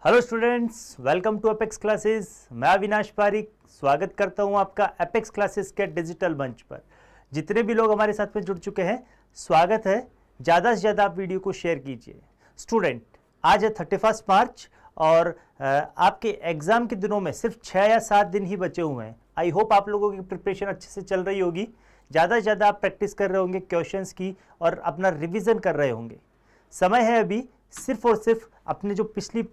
Hello students, welcome to Apex classes. मैं अविनाश पारिक स्वागत करता हूं आपका एपेक्स क्लासेस के डिजिटल मंच पर। जितने भी लोग हमारे साथ में जुड़ चुके हैं, स्वागत है। ज़्यादा से ज़्यादा आप वीडियो को शेयर कीजिए। स्टूडेंट, आज है 31 मार्च और आपके एग्ज़ाम के दिनों में सिर्फ 6 या 7 दिन ही बचे हुए हैं। आई होप आप लोगों की प्रिपरेशन अच्छे से चल रही होगी। ज़्यादा से ज़्यादा आप प्रैक्टिस कर रहे होंगे क्वेश्चंस की और अपना रिविज़न कर रहे होंगे। समय है अभी सिर्फ और सिर्फ अपने जो पिछली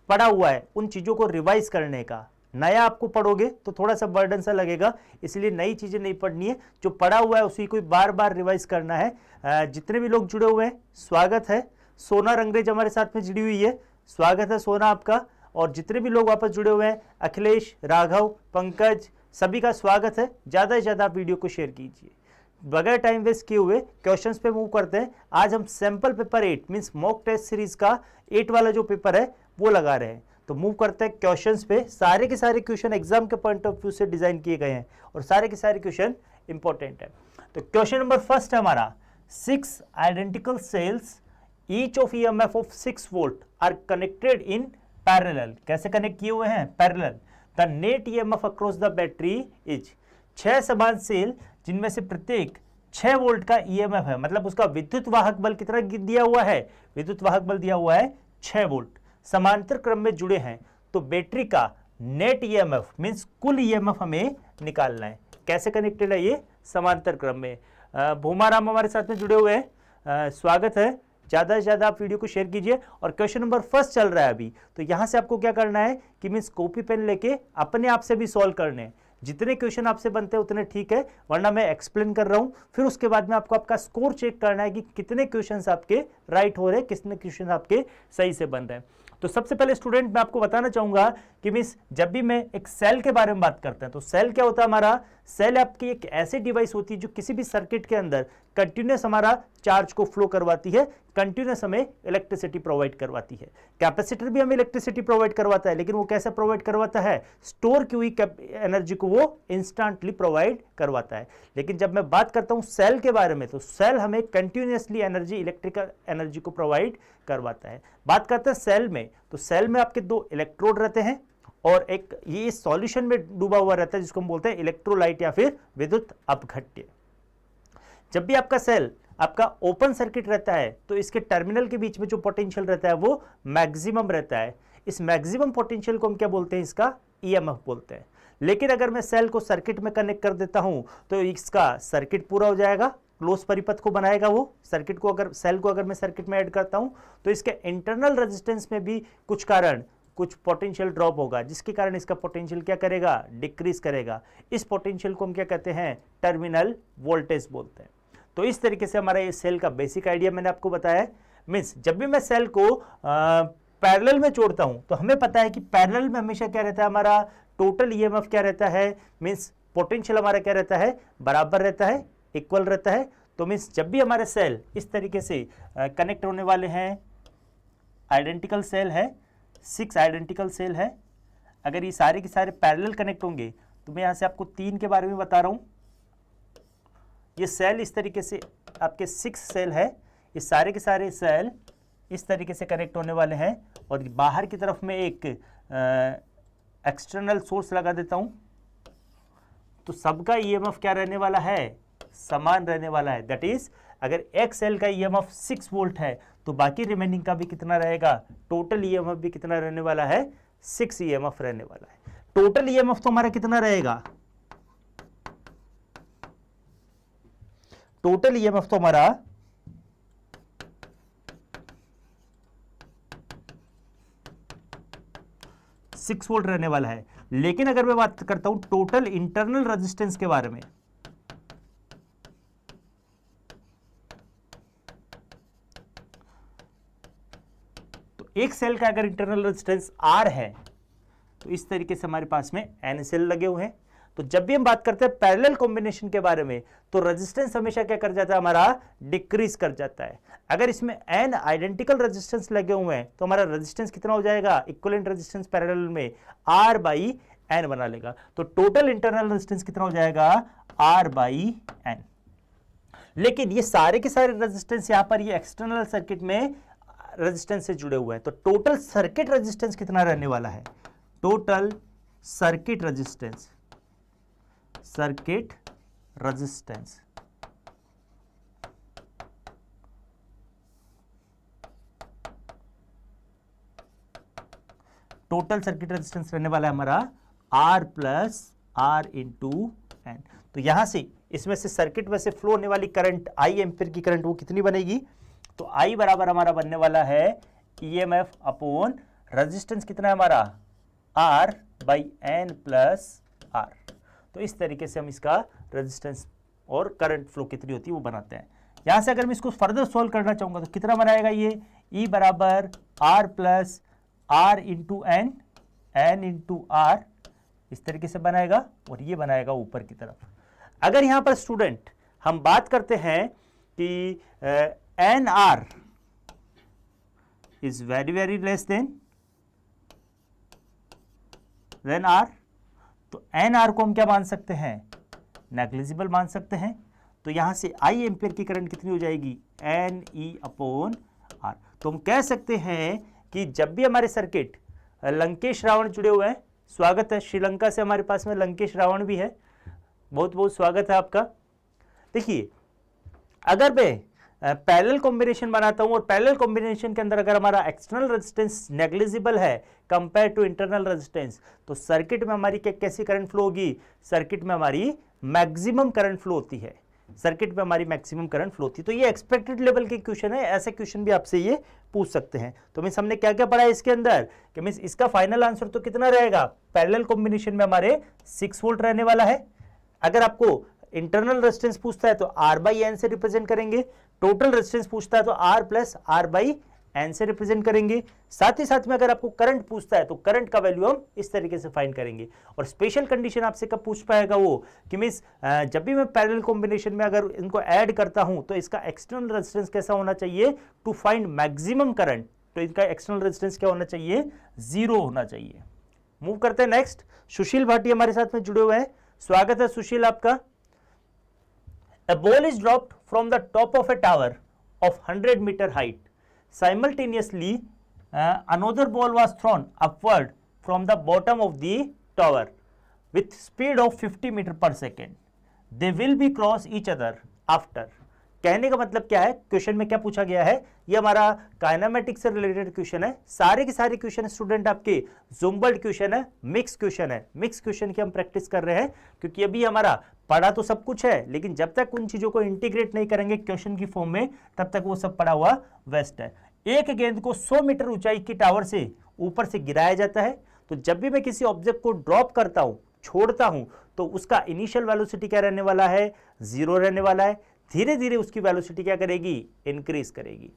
पढ़ा हुआ है उन चीज़ों को रिवाइज करने का। नया आपको पढ़ोगे तो थोड़ा सा बर्डन सा लगेगा, इसलिए नई चीज़ें नहीं पढ़नी है। जो पढ़ा हुआ है उसी को बार बार रिवाइज करना है। जितने भी लोग जुड़े हुए हैं, स्वागत है। सोना रंगरेज हमारे साथ में जुड़ी हुई है, स्वागत है सोना आपका। और जितने भी लोग वापस जुड़े हुए हैं, अखिलेश, राघव, पंकज, सभी का स्वागत है। ज़्यादा से ज़्यादा आप वीडियो को शेयर कीजिए। बगैर टाइम वेस्ट किए हुए क्वेश्चंस पे मूव करते हैं। आज हम sample paper 8 means mock test series का 8 वाला जो पेपर है वो लगा रहे हैं। तो मूव करते हैं क्वेश्चंस पे। सारे के सारे क्वेश्चन एग्जाम के पॉइंट ऑफ व्यू से डिजाइन किए गए हैं और सारे के सारे क्वेश्चन इंपॉर्टेंट है। तो क्वेश्चन नंबर फर्स्ट है हमारा, 6 identical sales each of EMF of 6 volt are connected in parallel. कैसे कनेक्ट किए हुए हैं? Parallel. The net EMF across the battery is 6 समान सेल जिनमें से प्रत्येक 6 वोल्ट का ईएमएफ है, मतलब उसका विद्युत वाहक बल कितना दिया हुआ है? विद्युत वाहक बल दिया हुआ है 6 वोल्ट, समांतर क्रम में जुड़े हैं। तो बैटरी का नेट ईएमएफ मींस कुल ईएमएफ हमें निकालना है। कैसे कनेक्टेड है ये? समांतर क्रम में। भूमाराम हमारे साथ में जुड़े हुए हैं, स्वागत है। ज़्यादा से ज़्यादा आप वीडियो को शेयर कीजिए। और क्वेश्चन नंबर फर्स्ट चल रहा है अभी, तो यहाँ से आपको क्या करना है कि मीन्स कॉपी पेन लेके अपने आप से भी सॉल्व करने हैं। जितने क्वेश्चन आपसे बनते हैं उतने ठीक है, वरना मैं एक्सप्लेन कर रहा हूँ। फिर उसके बाद में आपको आपका स्कोर चेक करना है कि कितने क्वेश्चंस आपके राइट हो रहे हैं, कितने क्वेश्चन आपके सही से बन रहे हैं। तो सबसे पहले स्टूडेंट मैं आपको बताना चाहूंगा कि मीन्स जब भी मैं एक सेल के बारे में बात करते हैं तो सेल क्या होता है हमारा? सेल आपकी एक ऐसी डिवाइस होती है जो किसी भी सर्किट के अंदर कंटिन्यूस हमारा चार्ज को फ्लो करवाती है, कंटिन्यूस हमें इलेक्ट्रिसिटी प्रोवाइड करवाती है। कैपेसिटर भी हमें इलेक्ट्रिसिटी प्रोवाइड करवाता है, लेकिन वो कैसे प्रोवाइड करवाता है? स्टोर की हुई एनर्जी को वो इंस्टेंटली प्रोवाइड करवाता है। लेकिन जब मैं बात करता हूं सेल के बारे में, तो सेल हमें कंटिन्यूसली एनर्जी, इलेक्ट्रिकल एनर्जी को प्रोवाइड करवाता है। बात करते हैं सेल में, तो सेल में आपके 2 इलेक्ट्रोड रहते हैं और एक ये सॉल्यूशन में डूबा हुआ रहता है जिसको हम बोलते हैं इलेक्ट्रोलाइट या फिर विद्युत अपघट्य। जब भी आपका सेल आपका ओपन सर्किट रहता है तो इसके टर्मिनल के बीच में जो पोटेंशियल रहता है वो मैक्सिमम रहता है। इस मैक्सिमम पोटेंशियल को हम क्या बोलते हैं? इसका ईएमएफ बोलते हैं। लेकिन अगर मैं सेल को सर्किट में कनेक्ट कर देता हूं तो इसका सर्किट पूरा हो जाएगा, क्लोज परिपथ को बनाएगा वो सर्किट को। अगर सेल को अगर मैं सर्किट में ऐड करता हूं तो इसके इंटरनल रेजिस्टेंस में भी कुछ पोटेंशियल ड्रॉप होगा, जिसके कारण इसका पोटेंशियल क्या करेगा? डिक्रीज करेगा। इस पोटेंशियल को हम क्या कहते हैं? टर्मिनल वोल्टेज बोलते हैं। तो इस तरीके से हमारा ये सेल का बेसिक आइडिया मैंने आपको बताया है। मीन्स जब भी मैं सेल को पैरेलल में जोड़ता हूं तो हमें पता है कि पैरेलल में हमेशा क्या रहता है? हमारा टोटल ईएमएफ क्या रहता है? मीन्स पोटेंशियल हमारा क्या रहता है? बराबर रहता है, इक्वल रहता है। तो मीन्स जब भी हमारे सेल इस तरीके से कनेक्ट होने वाले हैं, आइडेंटिकल सेल है, 6 आइडेंटिकल सेल है, अगर ये सारे के सारे पैरेलल कनेक्ट होंगे तो मैं यहाँ से आपको 3 के बारे में बता रहा हूँ। ये सेल इस तरीके से आपके 6 सेल है, ये सारे के सारे सेल इस तरीके से कनेक्ट होने वाले हैं और बाहर की तरफ में एक एक्सटर्नल सोर्स लगा देता हूँ। तो सबका ईएमएफ क्या रहने वाला है? समान रहने वाला है। दैट इज अगर एक सेल का ईएमएफ 6 वोल्ट है तो बाकी रिमेनिंग का भी कितना रहेगा? टोटल ईएमएफ भी कितना रहने वाला है? 6 ईएमएफ रहने वाला है। टोटल ईएमएफ तो हमारा कितना रहेगा? टोटल ईएमएफ तो हमारा 6 वोल्ट रहने वाला है। लेकिन अगर मैं बात करता हूं टोटल इंटरनल रेजिस्टेंस के बारे में, तो एक सेल का अगर इंटरनल रेजिस्टेंस R है तो इस तरीके से हमारे पास में N सेल लगे हुए हैं। तो जब भी हम बात करते हैं पैरेलल कॉम्बिनेशन के बारे में तो रेजिस्टेंस हमेशा क्या कर जाता है? हमारा डिक्रीज कर जाता है। अगर इसमें n आइडेंटिकल रेजिस्टेंस लगे हुए हैं तो हमारा रेजिस्टेंस कितना हो जाएगा? इक्विवेलेंट रेजिस्टेंस पैरेलल में R बाई N बना लेगा। तो टोटल इंटरनल रेजिस्टेंस कितना हो जाएगा? R by N। लेकिन ये सारे के सारे रेजिस्टेंस यहाँ पर ये एक्सटर्नल सर्किट में रेजिस्टेंस से जुड़े हुए हैं, तो टोटल सर्किट रेजिस्टेंस कितना रहने वाला है? Total circuit resistance, circuit resistance total circuit resistance रहने वाला है हमारा R plus R into N. तो यहां से इसमें से सर्किट में से फ्लो होने वाली करंट I एम्पीयर की करंट वो कितनी बनेगी? तो I बराबर हमारा बनने वाला है EMF अपॉन रेजिस्टेंस कितना है हमारा R by N plus R। तो इस तरीके से हम इसका रेजिस्टेंस और करंट फ्लो कितनी होती है वो बनाते हैं। यहां से अगर मैं इसको फर्दर सोल्व करना चाहूंगा तो कितना बनाएगा ये? E बराबर R plus R into N, N into R, इस तरीके से बनाएगा और ये बनाएगा ऊपर की तरफ। अगर यहां पर स्टूडेंट हम बात करते हैं कि N R is very very less than R, तो एन आर को हम क्या मान सकते हैं? नेग्लिजिबल मान सकते हैं। तो यहां से आई एम्पियर की करंट कितनी हो जाएगी? N E upon R. तो हम कह सकते हैं कि जब भी हमारे सर्किट लंकेश रावण जुड़े हुए हैं, स्वागत है श्रीलंका से हमारे पास में लंकेश रावण भी है, बहुत बहुत स्वागत है आपका। देखिए अगर मैं पैरेलल कॉम्बिनेशन बनाता हूं और पैरेलल कॉम्बिनेशन के अंदर अगर हमारा एक्सटर्नल रेजिस्टेंस नेग्लिजिबल है कंपेयर टू इंटरनल रेजिस्टेंस, तो सर्किट में हमारी कैसी करंट फ्लो होगी? सर्किट में हमारी मैक्सिमम करंट फ्लो होती है, सर्किट में हमारी मैक्सिमम करंट फ्लो होती है। तो ये एक्सपेक्टेड लेवल के क्वेश्चन है, ऐसे क्वेश्चन भी आपसे ये पूछ सकते हैं। तो मींस हमने क्या क्या पढ़ा है इसके अंदर कि मींस इसका फाइनल आंसर तो कितना रहेगा? पैरेलल कॉम्बिनेशन में हमारे 6 वोल्ट रहने वाला है। अगर आपको इंटरनल रेजिस्टेंस पूछता है तो R बाई एन से रिप्रेजेंट करेंगे, टोटल रेजिस्टेंस पूछता है तो R plus R by N से रिप्रेजेंट करेंगे। साथ ही साथ में अगर आपको करंट पूछता है तो करंट का वैल्यू हम इस तरीके से फाइंड करेंगे। और स्पेशल कंडीशन आपसे कब पूछ पाएगा वो कि मींस जब भी मैं पैरेलल कॉम्बिनेशन में अगर इनको ऐड करता हूं तो इसका एक्सटर्नल रेजिस्टेंस कैसा होना चाहिए टू फाइंड मैक्सिमम करंट? तो इसका एक्सटर्नल रेजिस्टेंस क्या होना चाहिए? 0 होना चाहिए। मूव करते हैं नेक्स्ट। सुशील भाटी हमारे साथ में जुड़े हुए हैं, स्वागत है सुशील आपका। A ball is dropped from the top of a tower of 100 meter height. Simultaneously, another ball was thrown upward from the bottom of the tower with speed of 50 meter per second. They will be cross each other after. कहने का मतलब क्या है? Question में क्या पूछा गया है? ये हमारा काइनेमेटिक्स से रिलेटेड क्वेश्चन है। सारे के सारे क्वेश्चन स्टूडेंट आपके जुम्बल्ड क्वेश्चन है, मिक्स क्वेश्चन है। मिक्स क्वेश्चन की हम प्रैक्टिस कर रहे हैं क्योंकि अभी हमारा पढ़ा तो सब कुछ है, लेकिन जब तक उन चीजों को इंटीग्रेट नहीं करेंगे क्वेश्चन की फॉर्म में तब तक वो सब पढ़ा हुआ वेस्ट है। एक गेंद को 100 मीटर ऊंचाई की टावर से ऊपर से गिराया जाता है। तो जब भी मैं किसी ऑब्जेक्ट को ड्रॉप करता हूं, छोड़ता हूं, तो उसका इनिशियल वेलोसिटी क्या रहने वाला है? 0 रहने वाला है। धीरे धीरे उसकी वेलोसिटी क्या करेगी? इंक्रीज करेगी।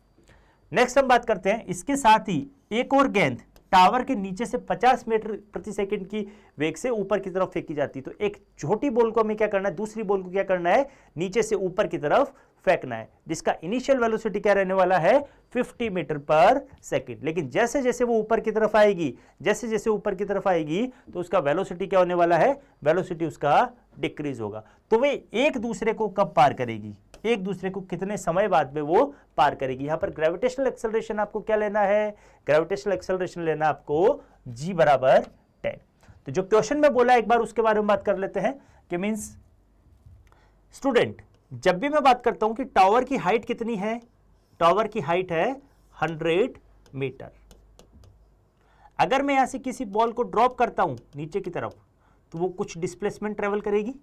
नेक्स्ट हम बात करते हैं, इसके साथ ही एक और गेंद टावर के नीचे से 50 मीटर प्रति सेकंड की वेग से ऊपर की तरफ फेंकी जाती है। तो एक छोटी बॉल को हमें क्या करना है? दूसरी बॉल को क्या करना है? नीचे से ऊपर की तरफ फेंकना है, जिसका इनिशियल वेलोसिटी क्या रहने वाला है? 50 मीटर पर सेकंड। लेकिन जैसे जैसे वो ऊपर की तरफ आएगी, जैसे जैसे ऊपर की तरफ आएगी तो उसका वेलोसिटी क्या होने वाला है? वेलोसिटी उसका डिक्रीज होगा। तो वे एक दूसरे को कब पार करेगी? एक दूसरे को कितने समय बाद में वो पार करेगी? यहां पर ग्रेविटेशनल एक्सेलरेशन आपको क्या लेना है? ग्रेविटेशनल एक्सेलरेशन लेना आपको g बराबर 10। तो जो क्वेश्चन में बोला एक बार उसके बारे में बात कर लेते हैं कि मींस स्टूडेंट जब भी मैं बात करता हूं कि टावर की हाइट कितनी है, टावर की हाइट है 100 मीटर। अगर मैं यहां से किसी बॉल को ड्रॉप करता हूं नीचे की तरफ तो वो कुछ डिस्प्लेसमेंट ट्रेवल करेगी।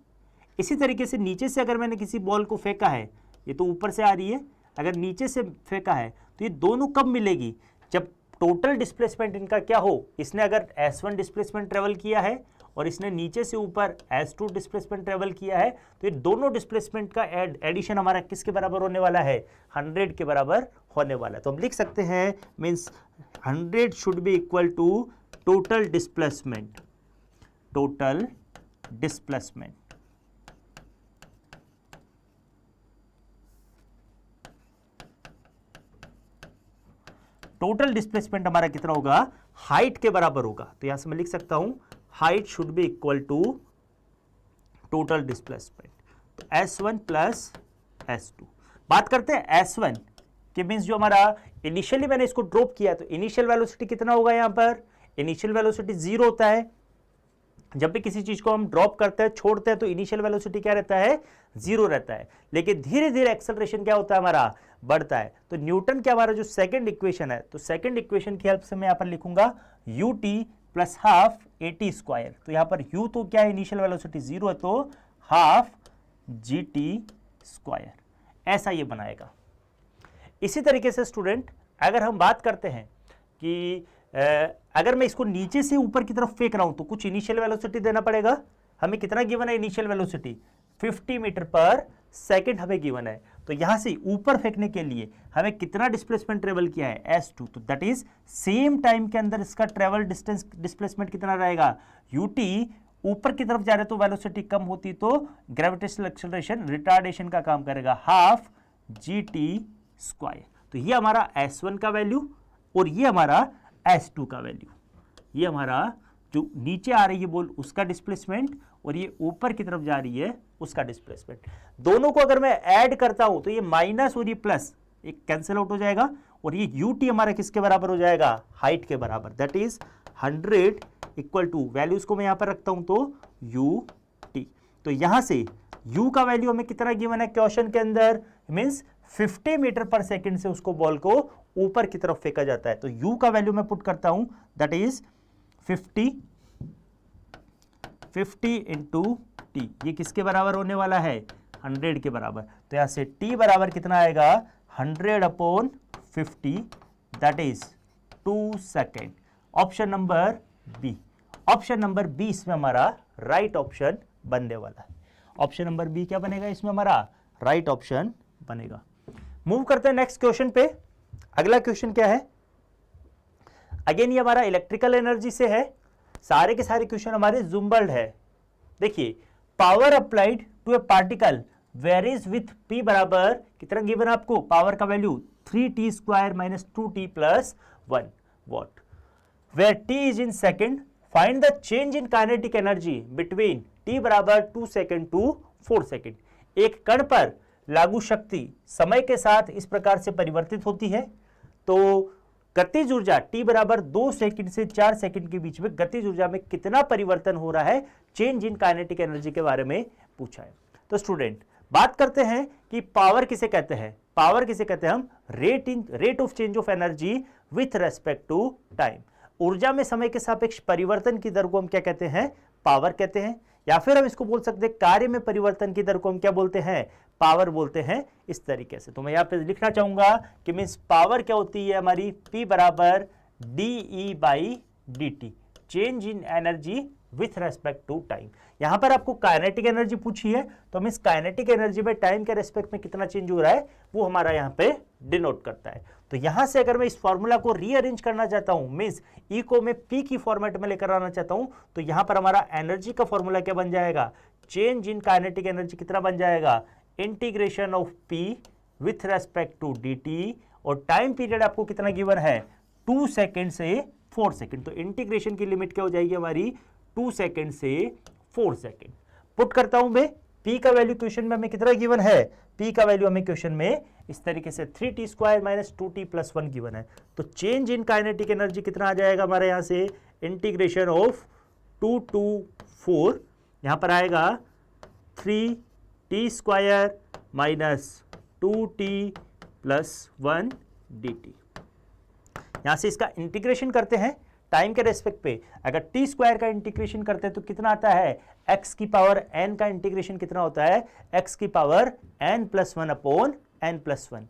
इसी तरीके से नीचे से अगर मैंने किसी बॉल को फेंका है, ये तो ऊपर से आ रही है, अगर नीचे से फेंका है तो ये दोनों कब मिलेगी? जब टोटल डिस्प्लेसमेंट इनका क्या हो? इसने अगर S1 डिस्प्लेसमेंट ट्रेवल किया है और इसने नीचे से ऊपर S2 डिस्प्लेसमेंट ट्रेवल किया है, तो ये दोनों डिस्प्लेसमेंट का एडिशन हमारा किसके बराबर होने वाला है? 100 के बराबर होने वाला है। तो हम लिख सकते हैं means 100 should be equal to total displacement, total displacement. Total displacement हमारा कितना होगा? हाइट के बराबर होगा। तो यहां से मैं लिख सकता हूं height should be equal to total displacement. तो S1 प्लस S2। बात करते हैं S1 कि मींस जो हमारा इनिशियली मैंने इसको ड्रॉप किया तो इनिशियल वेलोसिटी कितना होगा, यहां पर इनिशियल वेलोसिटी 0 होता है। जब भी किसी चीज को हम ड्रॉप करते हैं, छोड़ते हैं, तो इनिशियल वेलोसिटी क्या रहता है, 0 रहता है। लेकिन धीरे धीरे एक्सेलरेशन क्या होता है हमारा, बढ़ता है। तो न्यूटन क्या हमारा जो सेकंड इक्वेशन है, तो सेकंड इक्वेशन की हेल्प से मैं यहां पर लिखूंगा ut plus half at square. तो यहां पर u तो क्या है, इनिशियल वेलोसिटी 0 है, तो हाफ gt स्क्वायर, ऐसा ये बनाएगा। इसी तरीके से स्टूडेंट अगर हम बात करते हैं कि अगर मैं इसको नीचे से ऊपर की तरफ फेंक रहा हूं तो कुछ इनिशियल वेलोसिटी देना पड़ेगा। हमें कितना गिवन है इनिशियल वेलोसिटी, 50 मीटर पर सेकंड हमें गिवन है। तो यहां से ऊपर फेंकने के लिए हमें कितना डिस्प्लेसमेंट ट्रेवल किया है, s2। तो दैट इज सेम टाइम के अंदर इसका ट्रेवल डिस्टेंस डिस्प्लेसमेंट कितना रहेगा, ut। ऊपर की तरफ जा रहे तो वेलोसिटी कम होती तो ग्रेविटेशनल एक्सेलरेशन रिटार्डेशन का काम करेगा, हाफ gt स्क्वायर। तो ये हमारा s1 का वैल्यू और ये हमारा s2 का वैल्यू, ये हमारा जो नीचे आ रही है बॉल उसका डिस्प्लेसमेंट और ये ऊपर की तरफ जा रही है उसका डिस्प्लेसमेंट। दोनों को अगर मैं ऐड करता हूं तो ये माइनस और ये प्लस एक कैंसिल आउट हो जाएगा और ये ut हमारा किसके बराबर हो जाएगा, हाइट के बराबर। That is 100 equal to, values को मैं यहां पर रखता हूं तो ut। तो यहां से u का वैल्यू हमें कितना गिवन है क्वेश्चन के अंदर, मींस 50 मीटर पर सेकंड से उसको बॉल को ऊपर की तरफ फेंका जाता है। तो u का वैल्यू मैं पुट करता हूं, दैट इज 50 इंटू टी, ये किसके बराबर होने वाला है, 100 के बराबर। तो यहां से t बराबर कितना आएगा, 100/50, that is 2 second. Option number B, option number B इसमें हमारा राइट ऑप्शन बनने वाला है। ऑप्शन नंबर बी क्या बनेगा, इसमें हमारा राइट ऑप्शन बनेगा। मूव करते हैं नेक्स्ट क्वेश्चन पे। अगला क्वेश्चन क्या है, अगेन ये हमारा इलेक्ट्रिकल एनर्जी से है। सारे के सारे क्वेश्चन हमारे जुम्बल्ड है। देखिए, power applied to a particle varies with p बराबर कितना गिवन आपको, पावर का value 3t square minus 2t plus 1 watt, where t is in second, find the change in kinetic energy between t बराबर 2 second to 4 second. एक कण पर लागू शक्ति समय के साथ इस प्रकार से परिवर्तित होती है। तो गतिज ऊर्जा t बराबर 2 सेकंड से 4 सेकंड के बीच में गतिज ऊर्जा में कितना परिवर्तन हो रहा है, चेंज इन काइनेटिक एनर्जी के बारे में पूछा है। तो स्टूडेंट बात करते हैं कि पावर किसे कहते हैं, पावर किसे कहते हैं हम, rate of change of energy with respect to time. ऊर्जा में समय के सापेक्ष परिवर्तन की दर को हम क्या कहते हैं, पावर कहते हैं। या फिर हम इसको बोल सकते हैं कार्य में परिवर्तन की दर को हम क्या बोलते हैं, पावर बोलते हैं, इस तरीके से। तो मैं यहाँ पे लिखना चाहूंगा कि मीन्स पावर क्या होती है हमारी, P बराबर dE/dt, change in energy with respect to time. यहां पर आपको काइनेटिक एनर्जी पूछी है तो मीन्स काइनेटिक एनर्जी में टाइम के रेस्पेक्ट में कितना चेंज हो रहा है वो हमारा यहाँ पे डिनोट करता है। तो यहां से अगर मैं इस फॉर्मूला को रीअरेंज करना चाहता हूं, मीन्स E को मैं P की फॉर्मेट में लेकर आना चाहता हूं, तो यहां पर हमारा एनर्जी का फॉर्मूला क्या बन जाएगा, चेंज इन काइनेटिक एनर्जी कितना बन जाएगा, integration of P with respect to dt, और टाइम पीरियड आपको कितना गिवन है, 2 सेकेंड से 4 सेकेंड। तो इंटीग्रेशन की लिमिट क्या हो जाएगी हमारी, 2 सेकेंड से 4 सेकेंड। पुट करता हूं मैं, P का वैल्यू क्वेश्चन में हमें कितना गिवन है, P का वैल्यू हमें क्वेश्चन में इस तरीके से 3t square minus 2t plus 1 given है। तो चेंज इन काइनेटिक एनर्जी कितना आ जाएगा हमारे यहां से, इंटीग्रेशन ऑफ 2 to 4, यहां पर आएगा 3t square minus 2t plus 1 dt। यहां से इसका इंटीग्रेशन करते हैं टाइम के रेस्पेक्ट पे। अगर टी स्क्वायर का इंटीग्रेशन करते हैं तो कितना आता है, x की पावर n का इंटीग्रेशन कितना होता है, x की power n plus 1 upon n plus 1।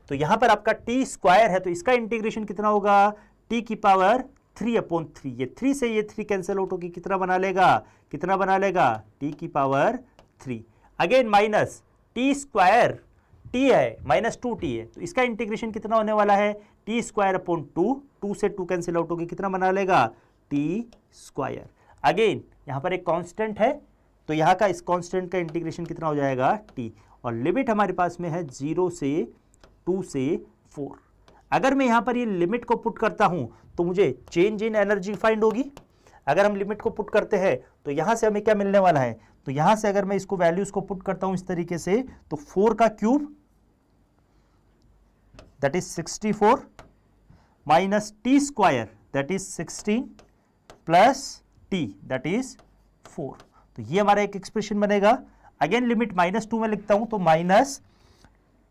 तो यहां पर आपका t स्क्वायर है तो इसका इंटीग्रेशन कितना होगा, t की पावर 3 अपॉन 3। ये 3 से ये 3 कैंसिल आउट होगी, कितना बना लेगा, कितना बना लेगा, t की power 3। Again minus t square, t है माइनस 2t है तो इसका इंटीग्रेशन कितना होने वाला है, टी स्क्वायर अपॉन 2 से 2 कैंसिल आउट होगी, कितना बना लेगा, टी स्क्वायर। अगेन यहाँ पर एक कांस्टेंट है तो यहाँ का इस कांस्टेंट का इंटीग्रेशन कितना हो जाएगा, टी, और लिमिट हमारे पास में है 0 से 2 से 4। अगर मैं यहाँ पर ये लिमिट को पुट करता हूँ तो मुझे चेंज इन एनर्जी फाइंड होगी। अगर हम लिमिट को पुट करते हैं तो यहाँ से हमें क्या मिलने वाला है, तो यहाँ से अगर मैं इसको वैल्यूज को पुट करता हूँ इस तरीके से, तो 4 का cube that is 64 minus T square that is 16 plus T that is 4। तो ये हमारा एक एक्सप्रेशन बनेगा। अगेन लिमिट -2 में लिखता हूं तो माइनस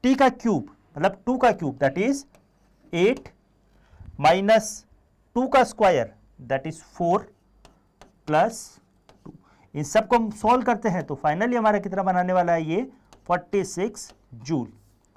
टी का क्यूब मतलब 2 का क्यूब दैट इज 8 माइनस 2 का स्क्वायर दैट इज 4 प्लस 2। इन सबको हम सॉल्व करते हैं तो फाइनली हमारा कितना बनाने वाला है ये 46 जूल।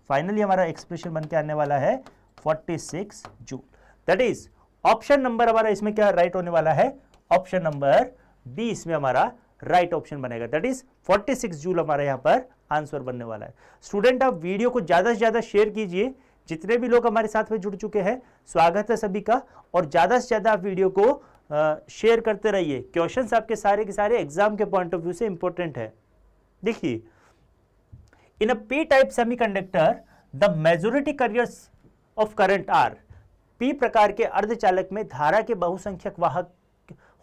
फाइनली हमारा एक्सप्रेशन बन के आने वाला है 46 joule. That is option number हमारा इसमें क्या राइट होने वाला है, ऑप्शन नंबर बी इसमें हमारा राइट ऑप्शन बनेगा। दैट इज 46 जूल हमारा यहाँ पर आंसर बनने वाला है। स्टूडेंट आप वीडियो को ज्यादा से ज्यादा शेयर कीजिए, जितने भी लोग हमारे साथ में जुड़ चुके हैं स्वागत है सभी का, और ज्यादा से ज्यादा आप वीडियो को शेयर करते रहिए। क्वेश्चंस आपके सारे के सारे एग्जाम के पॉइंट ऑफ व्यू से इंपॉर्टेंट है। देखिए, in a P type semiconductor the majority carriers of current are, P प्रकार के अर्धचालक में धारा के बहुसंख्यक वाहक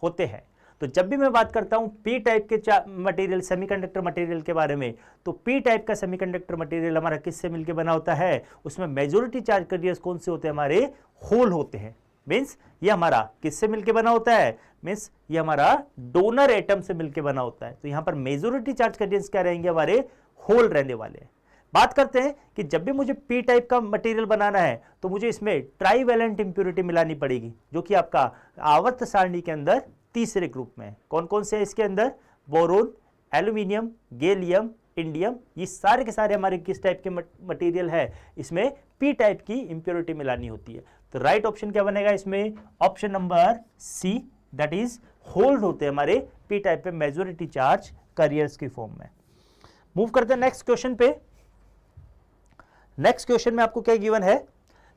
होते हैं। तो जब भी मैं बात करता हूं पी टाइप के मटेरियल सेमीकंडक्टर मटेरियल के बारे में, तो पी टाइप का सेमीकंडक्टर मटेरियल हमारा किससे मिलकर बना होता है, उसमें मेजॉरिटी चार्ज कैरियर्स कौन से होते हैं, हमारे होल होते हैं। मीन्स ये हमारा किससे मिलकर बना होता है, मीन्स ये हमारा डोनर एटम से मिलकर बना होता है। तो यहां पर मेजॉरिटी चार्ज कैरियर्स क्या रहेंगे, हमारे होल रहने वाले हैं। बात करते हैं कि जब भी मुझे पी टाइप का मटेरियल बनाना है तो मुझे इसमें ट्राईवैलेंट इंप्योरिटी मिलानी पड़ेगी, जो कि आपका आवर्त सारणी के अंदर तीसरे ग्रुप में है। कौन कौन से है इसके अंदर, बोरोन, एल्यूमिनियम, गैलियम, इंडियम, ये सारे के सारे हमारे किस टाइप के मटेरियल है, इसमें पी टाइप की इंप्योरिटी मिलानी होती है। तो राइट ऑप्शन क्या बनेगा इसमें, option number C, that is holes होते हैं हमारे पी टाइप पे मेजॉरिटी चार्ज कैरियर्स की फॉर्म में। मूव करते हैं नेक्स्ट क्वेश्चन पे। नेक्स्ट क्वेश्चन में आपको क्या गिवन है,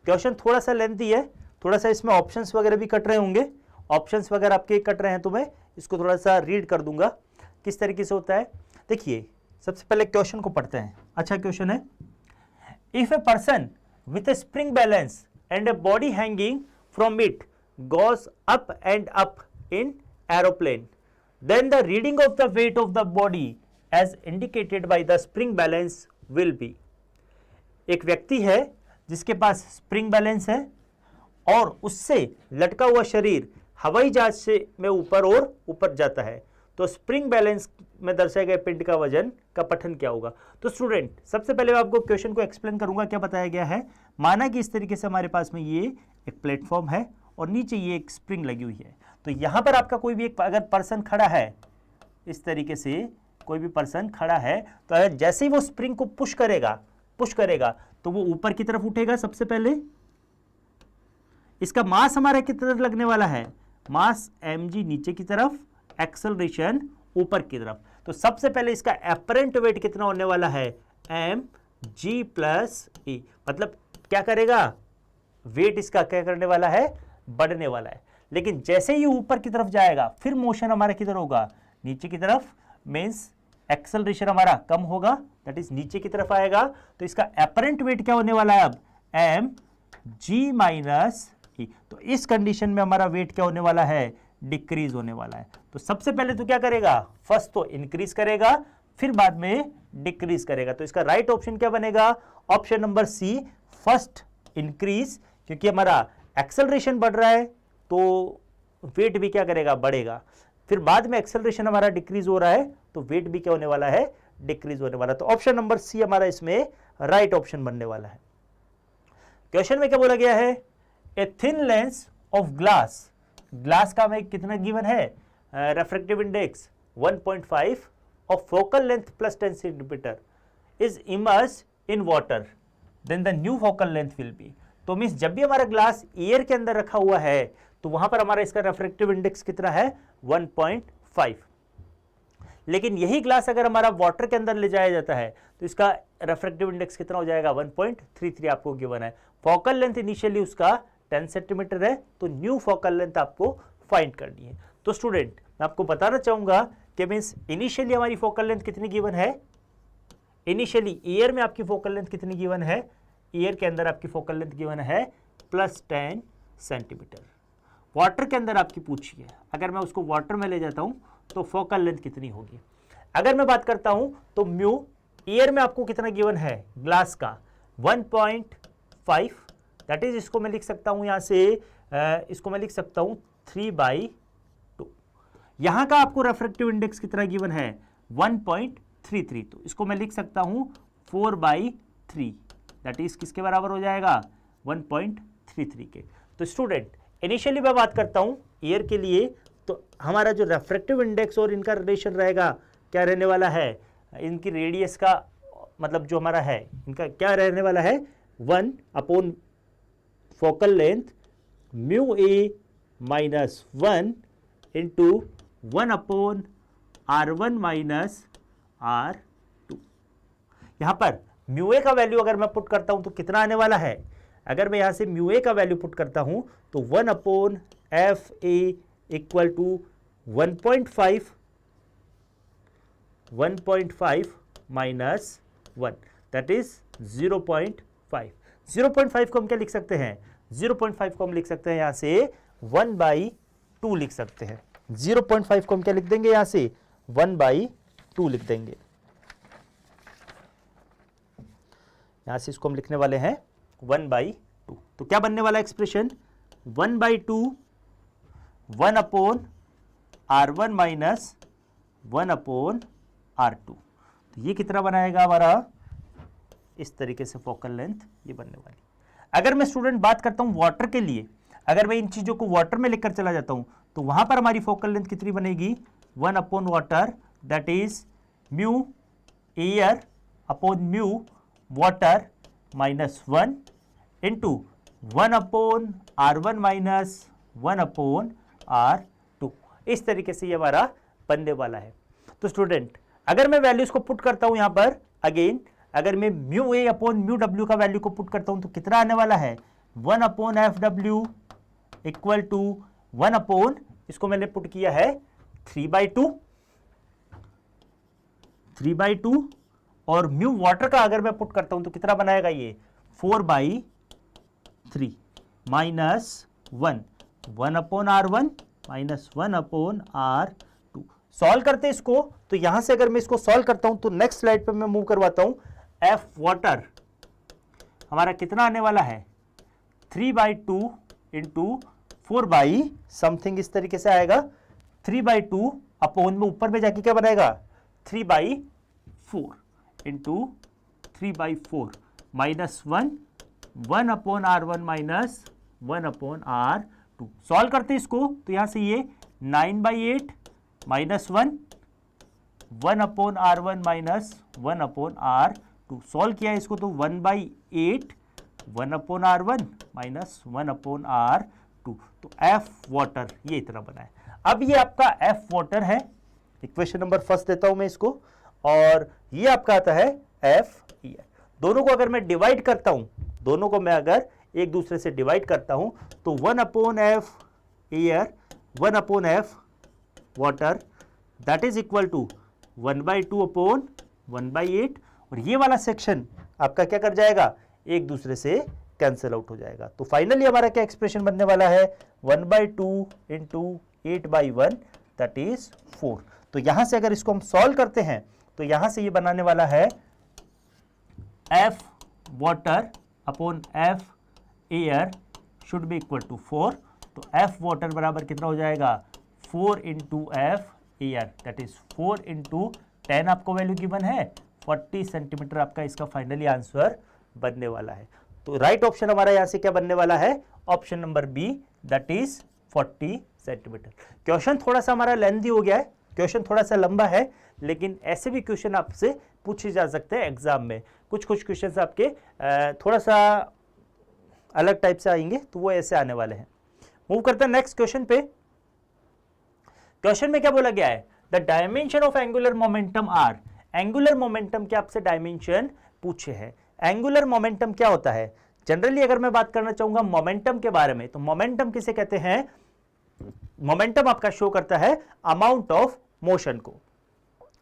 क्वेश्चन थोड़ा सा लेंथी है, थोड़ा सा इसमें ऑप्शंस वगैरह भी कट रहे होंगे, ऑप्शंस वगैरह आपके कट रहे हैं तो मैं इसको थोड़ा सा रीड कर दूंगा किस तरीके से होता है। देखिए, सबसे पहले क्वेश्चन को पढ़ते हैं। अच्छा क्वेश्चन है, if a person with a spring balance and a body hanging from it goes up and up in aeroplane, then the reading of the weight of the body as indicated by the spring balance will be. एक व्यक्ति है जिसके पास spring balance है और उससे लटका हुआ शरीर हवाई जहाज से में ऊपर और ऊपर जाता है, तो स्प्रिंग बैलेंस में दर्शाए गए पिंड का वजन का पठन क्या होगा। तो स्टूडेंट सबसे पहले मैं आपको क्वेश्चन को एक्सप्लेन करूंगा क्या बताया गया है। माना कि इस तरीके से हमारे पास में ये एक प्लेटफॉर्म है और नीचे ये एक स्प्रिंग लगी हुई है। तो यहां पर आपका कोई भी एक अगर पर्सन खड़ा है, इस तरीके से कोई भी पर्सन खड़ा है, तो अगर जैसे ही वो स्प्रिंग को पुश करेगा तो वो ऊपर की तरफ उठेगा। सबसे पहले इसका मास हमारा किस तरफ लगने वाला है, मास mg नीचे की तरफ, एक्सेलरेशन ऊपर की तरफ। तो सबसे पहले इसका एपरेंट वेट कितना होने वाला है, mg प्लस e, मतलब क्या करेगा, वेट इसका क्या करने वाला है, बढ़ने वाला है। लेकिन जैसे ही ऊपर की तरफ जाएगा फिर मोशन हमारा किधर होगा, नीचे की तरफ, मीन्स एक्सेलरेशन हमारा कम होगा, दैट इज नीचे की तरफ आएगा। तो इसका एपरेंट वेट क्या होने वाला है अब, mg माइनस e। तो इस कंडीशन में हमारा वेट क्या होने वाला है, डिक्रीज होने वाला है। तो सबसे पहले तो क्या करेगा, फर्स्ट तो इंक्रीज करेगा, फिर बाद में डिक्रीज करेगा। तो इसका राइट ऑप्शन क्या बनेगा, option number C, first increase, क्योंकि हमारा एक्सेलरेशन बढ़ रहा है तो वेट भी क्या करेगा, बढ़ेगा। फिर बाद में एक्सेलरेशन हमारा डिक्रीज हो रहा है तो वेट भी क्या होने वाला है, डिक्रीज होने वाला है। तो ऑप्शन नंबर सी हमारा इसमें राइट ऑप्शन बनने वाला है। क्वेश्चन में क्या बोला गया है, a thin lens of glass, glass का हमें कितना गिवन है, refractive index 1.5 of focal length plus 10 centimetre is immerse in water, then the new focal length will be. तो मीन्स जब भी हमारा ग्लास एयर के अंदर रखा हुआ है तो वहां पर हमारा इसका रेफ्रेक्टिव इंडेक्स कितना है, 1.5। लेकिन यही ग्लास अगर हमारा वाटर के अंदर ले जाया जाता है तो इसका रेफ्रेक्टिव इंडेक्स कितना हो जाएगा, 1.33 आपको गिवन है। फोकल लेंथ इनिशियली उसका 10 सेंटीमीटर है, तो न्यू फोकल लेंथ आपको फाइंड करनी है। तो स्टूडेंट मैं आपको बताना चाहूंगा कि मीन्स इनिशियली हमारी फोकल लेंथ कितनी गिवन है, इनिशियली एयर में आपकी फोकल लेंथ कितनी गिवन है, एयर के अंदर आपकी फोकल लेंथ गिवन है प्लस 10 सेंटीमीटर। वाटर के अंदर आपकी पूछिए, अगर मैं उसको वाटर में ले जाता हूं तो फोकल लेंथ कितनी होगी। अगर मैं बात करता हूं तो म्यू एयर में आपको कितना गिवन है, ग्लास का 1.5 दैट इज इसको मैं लिख सकता हूं यहां से, इसको मैं लिख सकता हूं 3/2। यहां का आपको रिफ्रैक्टिव इंडेक्स कितना गिवन है 1.33, तो इसको मैं लिख सकता हूं 4/3, दैट इज किसके बराबर हो जाएगा 1.33 के। तो स्टूडेंट इनिशियली मैं बात करता हूं ईयर के लिए, तो हमारा जो रिफ्रैक्टिव इंडेक्स और इनका रिलेशन रहेगा क्या रहने वाला है, इनकी रेडियस का मतलब जो हमारा है इनका क्या रहने वाला है 1 upon focal length mu a minus 1 into 1 upon R1 minus R2। यहां पर म्यू ए का वैल्यू अगर मैं पुट करता हूं तो कितना आने वाला है, अगर मैं यहां से म्यू ए का वैल्यू पुट करता हूं तो 1 upon F A equal to 1.5 minus 1, that is 0.5। 0.5 को हम क्या लिख सकते हैं, 0.5 को हम लिख सकते हैं यहां से 1/2 लिख सकते हैं। 0.5 को हम क्या लिख देंगे यहां से 1/2 लिख देंगे। यहां से इसको हम लिखने वाले हैं 1/2। तो क्या बनने वाला expression 1/2 1 upon R1 minus 1 upon R2। तो ये कितना बनाएगा हमारा, इस तरीके से फोकल लेंथ ये बनने वाली। अगर मैं स्टूडेंट बात करता हूं वाटर के लिए, अगर मैं इन चीजों को वाटर में लिखकर चला जाता हूं तो वहां पर हमारी फोकल लेंथ कितनी बनेगी 1 upon water, that is mu air upon mu water minus 1 into 1 upon R1 minus 1 upon R2। इस तरीके से ये हमारा बनने वाला है। तो स्टूडेंट अगर मैं वैल्यूज को पुट करता हूं यहां पर अगेन, अगर मैं mu A upon mu W का वैल्यू को पुट करता हूं तो कितना आने वाला है 1 upon F W equal to 1 upon, इसको मैंने पुट किया है 3/2 और म्यू वाटर का अगर मैं पुट करता हूं तो कितना बनाएगा ये 4/3 minus 1 upon R1 minus 1 upon R2। Solve करते हैं इसको, तो यहां से अगर मैं इसको सॉल्व करता हूं तो नेक्स्ट स्लाइड पे मैं मूव करवाता हूं। एफ वाटर हमारा कितना आने वाला है 3/2 इंटू 4 समथिंग, इस तरीके से आएगा 3/2 अपॉन में ऊपर में जाके क्या बनाएगा 3/4 into 3/4 minus 1 upon R1 minus 1 upon R2। Solve करते हैं इसको, तो यहां से ये 9/8 minus 1 upon R1 minus 1 upon R2। Solve किया इसको तो 1/8 1 upon R1 minus 1 upon R2। तो एफ वाटर ये इतना बना है। अब ये आपका एफ वाटर है, इक्वेशन नंबर फर्स्ट देता हूं मैं इसको, और ये आपका आता है एफ एयर। दोनों को अगर मैं डिवाइड करता हूं, दोनों को मैं अगर एक दूसरे से डिवाइड करता हूं तो 1 upon F air 1 upon F water that is equal to 1/2 upon 1/8, और ये वाला सेक्शन आपका क्या कर जाएगा एक दूसरे से कैंसिल आउट हो जाएगा। तो फाइनली हमारा क्या एक्सप्रेशन बनने वाला है 1/2 इंटू 8/1 दैट इज 4। तो यहां से अगर इसको हम सॉल्व करते हैं तो यहां से ये बनाने वाला है F water upon F air should be equal to 4। तो एफ वाटर बराबर कितना हो जाएगा 4 into F air that is 4 into 10 आपको वैल्यू गिवन है 40 सेंटीमीटर आपका इसका फाइनली आंसर बनने वाला है। तो राइट ऑप्शन हमारा यहां से क्या बनने वाला है option number B that is 40 centimetre. Question थोड़ा सा हमारा लेंथी हो गया है, क्वेश्चन थोड़ा सा लंबा है, लेकिन ऐसे भी क्वेश्चन आपसे पूछे जा सकते हैं एग्जाम में। कुछ क्वेश्चन आपके थोड़ा सा अलग टाइप से आएंगे, तो वो ऐसे आने वाले हैं। मूव करते हैं नेक्स्ट क्वेश्चन पे। क्वेश्चन में क्या बोला गया है the dimension of angular momentum are. Angular momentum के आपसे डायमेंशन पूछे हैं। एंगुलर मोमेंटम क्या होता है, जनरली अगर मैं बात करना चाहूंगा मोमेंटम के बारे में, तो मोमेंटम किसे कहते हैं, मोमेंटम आपका शो करता है अमाउंट ऑफ मोशन को।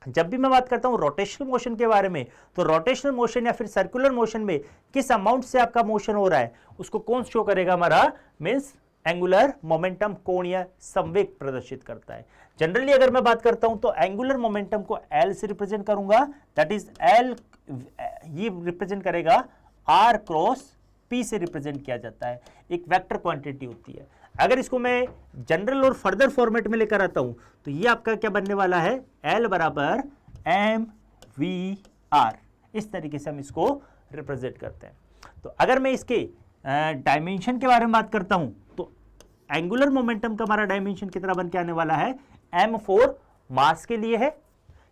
जब भी मैं बात करता हूं रोटेशनल मोशन के बारे में, तो रोटेशनल मोशन या फिर सर्कुलर मोशन में किस अमाउंट से आपका मोशन हो रहा है उसको कौन शो करेगा हमारा, मींस एंगुलर मोमेंटम कोणीय संवेग प्रदर्शित करता है। जनरली अगर मैं बात करता हूं तो एंगुलर मोमेंटम को एल से रिप्रेजेंट करूंगा, दैट इज एल, ये रिप्रेजेंट करेगा आर क्रॉस P से रिप्रेजेंट किया जाता है, एक वेक्टर क्वांटिटी होती है। अगर इसको मैं जनरल और फर्दर फॉर्मेट में लेकर आता हूं तो ये आपका क्या बनने वाला है, L बराबर mv/r, इस तरीके से हम इसको रिप्रेजेंट करते हैं। तो अगर मैं इसके डायमेंशन के बारे में बात करता हूं तो एंगुलर मोमेंटम का हमारा डायमेंशन कितना बन के आने वाला है, m4 मास के लिए है,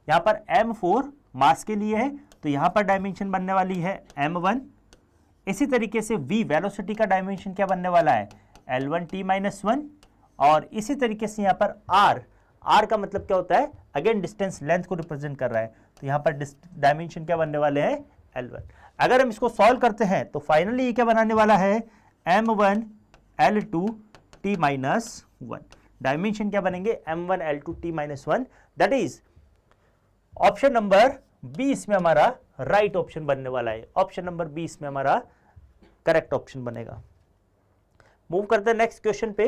यहां पर m4 मास के लिए है, तो यहां पर डायमेंशन बनने वाली है m1। इसी तरीके से v वेलोसिटी का डायमेंशन क्या बनने वाला है, L1t-1, और इसी तरीके से यहां पर r का मतलब क्या होता है, अगेन डिस्टेंस लेंथ को रिप्रेजेंट कर रहा है, तो यहां पर डायमेंशन क्या बनने वाले हैं, L1। अगर हम इसको सॉल्व करते हैं तो फाइनली ये क्या बनाने वाला है, m1 L2t-1, डायमेंशन क्या बनेंगे, m1 L2t-1, that is option number B इसमें हमारा राइट ऑप्शन बनने वाला है। ऑप्शन नंबर बी इसमें हमारा करेक्ट ऑप्शन बनेगा। मूव करते हैं नेक्स्ट क्वेश्चन पे।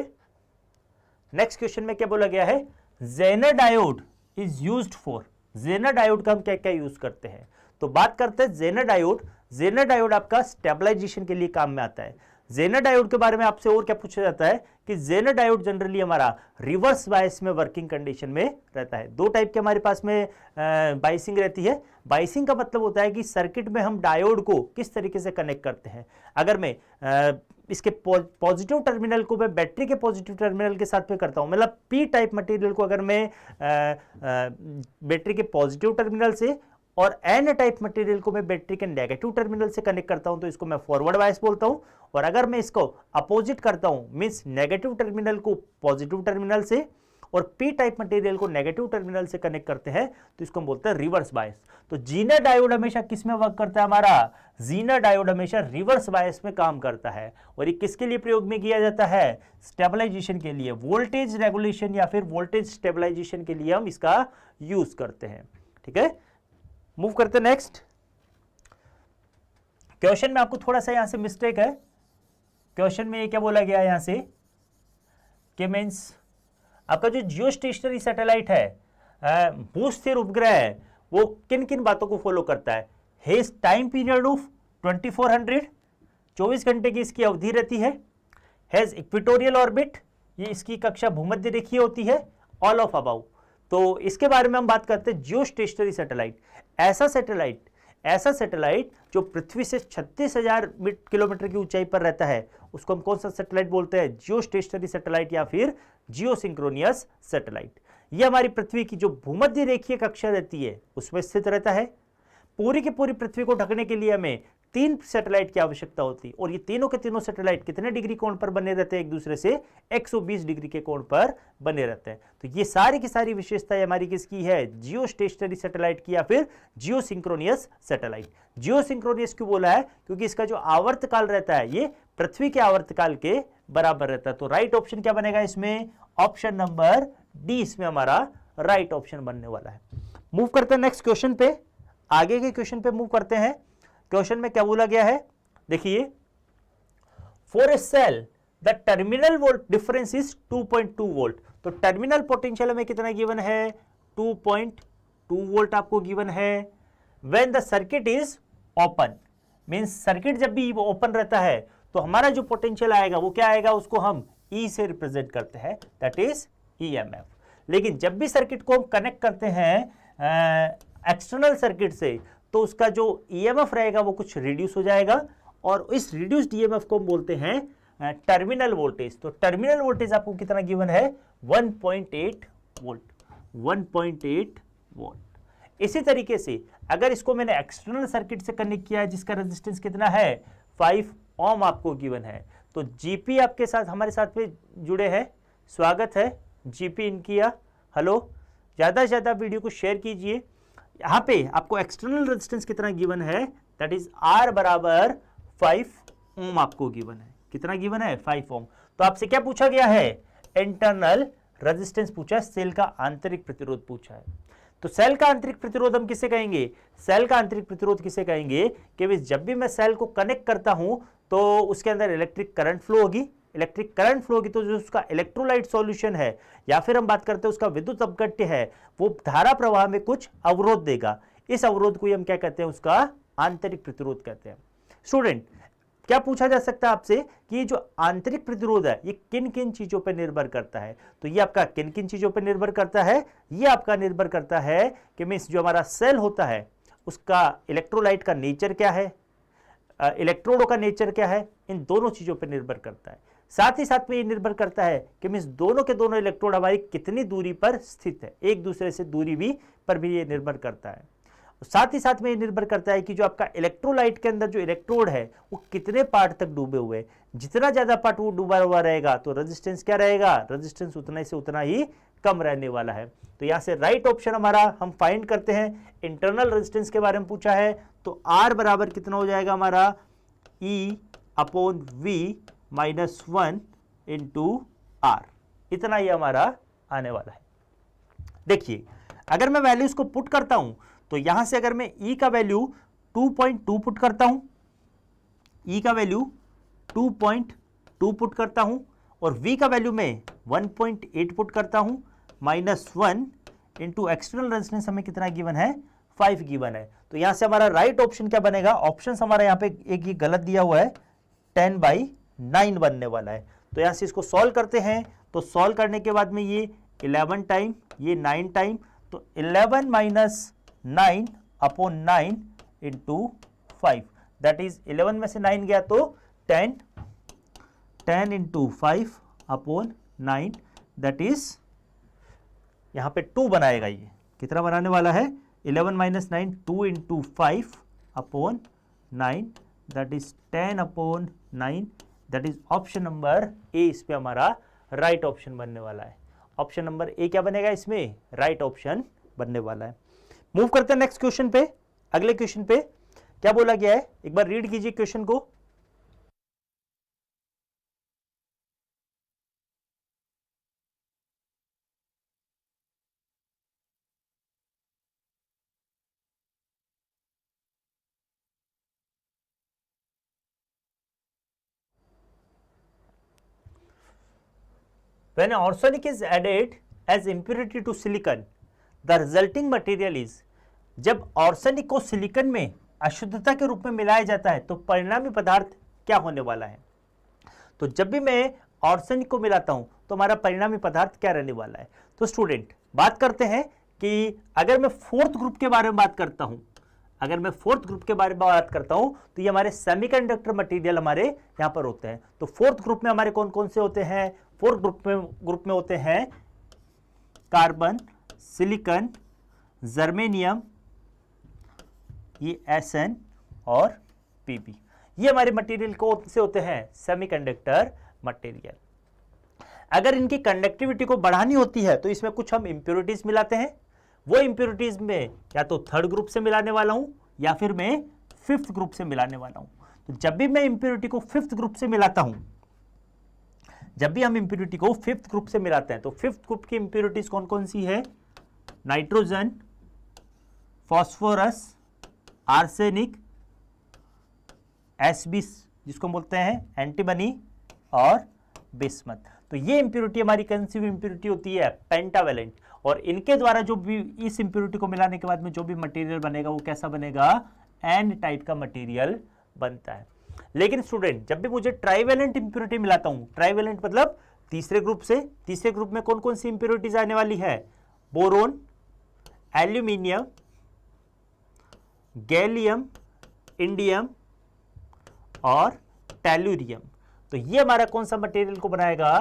नेक्स्ट क्वेश्चन में क्या बोला गया है, Zener diode is used for, Zener diode का हम क्या क्या यूज करते हैं, तो बात करते हैं जेनर डायोड। जेनर डायोड आपका स्टेबलाइजेशन के लिए काम में आता है। जेनर डायोड के बारे में आपसे और क्या पूछा जाता है कि जेनर डायोड जनरली हमारा रिवर्स बायस में वर्किंग कंडीशन में रहता है। दो टाइप के हमारे पास में बाइसिंग रहती है। बाइसिंग का मतलब होता है कि सर्किट में हम डायोड को किस तरीके से कनेक्ट करते हैं। अगर मैं इसके पॉजिटिव टर्मिनल को मैं बैटरी के पॉजिटिव टर्मिनल के साथ में करता हूं, मतलब पी टाइप मटेरियल को अगर मैं बैटरी के पॉजिटिव टर्मिनल से और एन टाइप मटेरियल को मैं बैटरी के नेगेटिव टर्मिनल से कनेक्ट करता हूं तो इसको मैं फॉरवर्ड बायस बोलता हूं। और अगर मैं इसको अपोजिट करता हूं, मींस नेगेटिव टर्मिनल को पॉजिटिव टर्मिनल से और पी टाइप मटेरियल को नेगेटिव टर्मिनल से कनेक्ट करते हैं तो इसको हम बोलते हैं रिवर्स बायस। तो जीनर डायोड हमेशा किस में वर्क करता है, हमारा जीनर डायोड हमेशा रिवर्स बायस में काम करता है। और ये किसके लिए प्रयोग में किया जाता है, स्टेबलाइजेशन के लिए, वोल्टेज रेगुलेशन या फिर वोल्टेज स्टेबलाइजेशन के लिए हम इसका यूज करते हैं। ठीक है, मूव करते हैं नेक्स्ट क्वेश्चन में। आपको थोड़ा सा यहां से मिस्टेक है, क्वेश्चन में ये क्या बोला गया है यहां से कि मींस आपका जो जियो स्टेशनरी सैटेलाइट है, भू स्थिर उपग्रह है, वो किन किन बातों को फॉलो करता है, हेज टाइम पीरियड ऑफ 2400, 24 घंटे की इसकी अवधि रहती है, हैज इक्वेटोरियल ऑर्बिट, ये इसकी कक्षा भूमध्य रेखीय होती है, ऑल ऑफ अबाउ। तो इसके बारे में हम बात करते हैं जियो स्टेशनरी सैटेलाइट। ऐसा सैटेलाइट जो पृथ्वी से 36,000 किलोमीटर की ऊंचाई पर रहता है उसको हम कौन सा सैटेलाइट बोलते हैं, जियो स्टेशनरी सैटेलाइट या फिर जियो सिंक्रोनियस सैटेलाइट। ये हमारी पृथ्वी की जो भूमध्य रेखीय कक्षा रहती है उसमें स्थित रहता है। पूरी की पूरी पृथ्वी को ढकने के लिए हमें 3 सैटेलाइट की आवश्यकता होती है और ये तीनों के तीनों सैटेलाइट कितने डिग्री कोण पर बने रहते हैं, एक दूसरे से 120 डिग्री के कोण पर बने रहते हैं। तो ये सारी की सारी विशेषताएं हमारी किसकी है, जियो स्टेशनरी सैटेलाइट की या फिर जियो सिंक्रोनियस सैटेलाइट। जियो सिंक्रोनियस क्यों बोला है, क्योंकि इसका जो आवर्तकाल रहता है ये पृथ्वी के आवर्तकाल के बराबर रहता है। तो राइट ऑप्शन क्या बनेगा इसमें, ऑप्शन नंबर डी इसमें हमारा राइट ऑप्शन बनने वाला है। मूव करते हैं नेक्स्ट क्वेश्चन पे, आगे के क्वेश्चन पे मूव करते हैं। क्वेश्चन में क्या बोला गया है, देखिए, for a cell the terminal volt difference is 2.2 volt. तो टर्मिनल पोटेंशियल हमें कितना गिवन है, 2.2 वोल्ट आपको गिवन है। When the circuit is open, means circuit जब भी ओपन रहता है तो हमारा जो पोटेंशियल आएगा वो क्या आएगा, उसको हम E से रिप्रेजेंट करते हैं, दैट इज EMF। लेकिन जब भी सर्किट को हम कनेक्ट करते हैं एक्सटर्नल सर्किट से तो उसका जो EMF रहेगा वो कुछ रिड्यूस हो जाएगा और इस रिड्यूस्ड EMF को हम बोलते हैं टर्मिनल वोल्टेज। तो टर्मिनल वोल्टेज आपको कितना गिवन है, 1.8 वोल्ट, 1.8 वोल्ट। इसी तरीके से अगर इसको मैंने एक्सटर्नल सर्किट से कनेक्ट किया है जिसका रेजिस्टेंस कितना है, 5 ओम आपको गिवन है। तो जीपी आपके साथ हमारे साथ में जुड़े हैं, स्वागत है जीपी इनकिया, हेलो। ज़्यादा से ज़्यादा वीडियो को शेयर कीजिए। यहाँ पे आपको एक्सटर्नल रेजिस्टेंस कितना गिवन है, दैट इज R बराबर 5 ओम आपको गिवन है। कितना गिवन है, 5 ओम। तो आपसे क्या पूछा गया है, इंटरनल रेजिस्टेंस पूछा है, सेल का आंतरिक प्रतिरोध पूछा है। तो सेल का आंतरिक प्रतिरोध हम किसे कहेंगे, सेल का आंतरिक प्रतिरोध किसे कहेंगे कि जब भी मैं सेल को कनेक्ट करता हूं तो उसके अंदर इलेक्ट्रिक करंट फ्लो होगी। इलेक्ट्रिक करंट फ्लो होगी तो जो उसका इलेक्ट्रोलाइट सॉल्यूशन है या फिर हम बात करते हैं उसका विद्युत अपघट्य है, वो धारा प्रवाह में कुछ अवरोध देगा। इस अवरोध को हम क्या कहते हैं, उसका आंतरिक प्रतिरोध कहते हैं। स्टूडेंट, क्या पूछा जा सकता है आपसे कि ये जो आंतरिक प्रतिरोध है ये किन किन चीजों पर निर्भर करता है, तो ये आपका किन किन चीजों पर निर्भर करता है, ये आपका निर्भर करता है कि मींस जो हमारा सेल होता है उसका इलेक्ट्रोलाइट का नेचर क्या है, इलेक्ट्रोडों का नेचर क्या है, इन दोनों चीजों पर निर्भर करता है। साथ ही साथ में ये निर्भर करता है कि मींस दोनों के दोनों इलेक्ट्रोड हमारी कितनी दूरी पर स्थित है, एक दूसरे से दूरी भी पर भी ये निर्भर करता है। साथ ही साथ में ये निर्भर करता है कि जो आपका इलेक्ट्रोलाइट के अंदर जो इलेक्ट्रोड है वो कितने पार्ट तक डूबे हुए हैं। जितना ज्यादा पार्ट वो डूबा हुआ रहेगा तो रेजिस्टेंस क्या रहेगा, रेजिस्टेंस उतना से उतना ही कम रहने वाला है। तो यहां से राइट ऑप्शन हमारा हम फाइंड करते हैं, इंटरनल रेजिस्टेंस के बारे में पूछा है तो R बराबर कितना हो जाएगा हमारा E/V -1 इंटू R, इतना ही हमारा आने वाला है। देखिए अगर मैं वैल्यूज को पुट करता हूं तो यहां से अगर मैं E का वैल्यू 2.2 पुट करता हूं, E का वैल्यू 2.2 पुट करता हूं और V का वैल्यू मैं 1.8 पुट करता हूं, -1 इंटू एक्सटर्नल रेजिस्टेंस हमें कितना गिवन है, 5 गिवन है। तो यहां से हमारा राइट ऑप्शन क्या बनेगा, ऑप्शन हमारा यहां पे एक ये गलत दिया हुआ है, 10/9 बनने वाला है। तो यहां से इसको सॉल्व करते हैं, तो सॉल्व करने के बाद में ये 11 टाइम, ये 9 टाइम, तो 11 - 9/9 इंटू 5, दैट इज 11 में से 9 गया तो 10, 10 इंटू 5/9, दैट इज यहां पे 2 बनाएगा। ये कितना बनाने वाला है, 11 - 9, 2 into 5/9, that is 10/9, that is option number A इस पे हमारा राइट ऑप्शन बनने वाला है। ऑप्शन नंबर ए क्या बनेगा, इसमें राइट ऑप्शन बनने वाला है। मूव करते हैं नेक्स्ट क्वेश्चन पे। अगले क्वेश्चन पे क्या बोला गया है, एक बार रीड कीजिए क्वेश्चन को। When arsenic is added as impurity to silicon, the resulting material is, जब आर्सेनिक को सिलिकॉन में अशुद्धता के रूप में मिलाया जाता है तो परिणामी पदार्थ क्या होने वाला है। तो जब भी मैं आर्सेनिक को मिलाता हूं तो हमारा परिणामी पदार्थ क्या रहने वाला है। तो स्टूडेंट बात करते हैं कि अगर मैं फोर्थ ग्रुप के बारे में बात करता हूं, अगर मैं फोर्थ ग्रुप के बारे में बात करता हूं तो ये हमारे सेमीकंडक्टर मटेरियल हमारे यहां पर होते हैं। तो फोर्थ ग्रुप में हमारे कौन कौन से होते हैं, फोर्थ ग्रुप में होते हैं कार्बन, सिलिकॉन, जर्मेनियम, ये SN और PP, ये हमारे मटेरियल कौन से होते हैं, सेमीकंडक्टर मटेरियल। अगर इनकी कंडक्टिविटी को बढ़ानी होती है तो इसमें कुछ हम इंप्योरिटीज मिलाते हैं, वो इंप्योरिटीज में या तो थर्ड ग्रुप से मिलाने वाला हूं या फिर मैं फिफ्थ ग्रुप से मिलाने वाला हूं। तो जब भी मैं इंप्योरिटी को फिफ्थ ग्रुप से मिलाता हूं, जब भी हम इंप्योरिटी को फिफ्थ ग्रुप से मिलाते हैं तो फिफ्थ ग्रुप की इंप्योरिटीज कौन कौन सी है, नाइट्रोजन, फास्फोरस, आर्सेनिक, एसबी जिसको बोलते हैं एंटीमनी और बिस्मथ। तो ये इंप्योरिटी हमारी कंसीव इंप्योरिटी होती है पेंटावेलेंट, और इनके द्वारा जो भी इस इंप्योरिटी को मिलाने के बाद में जो भी मटेरियल बनेगा वो कैसा बनेगा, एन टाइप का मटेरियल बनता है। लेकिन स्टूडेंट जब भी मुझे ट्राइवेलेंट इंप्योरिटी मिलाता हूं, ट्राइवेलेंट मतलब तीसरे ग्रुप से, तीसरे ग्रुप में कौन कौन सी इंप्योरिटीज आने वाली है, बोरोन, एल्यूमिनियम, गैलियम, इंडियम और टेलुरियम। तो ये हमारा कौन सा मटेरियल को बनाएगा,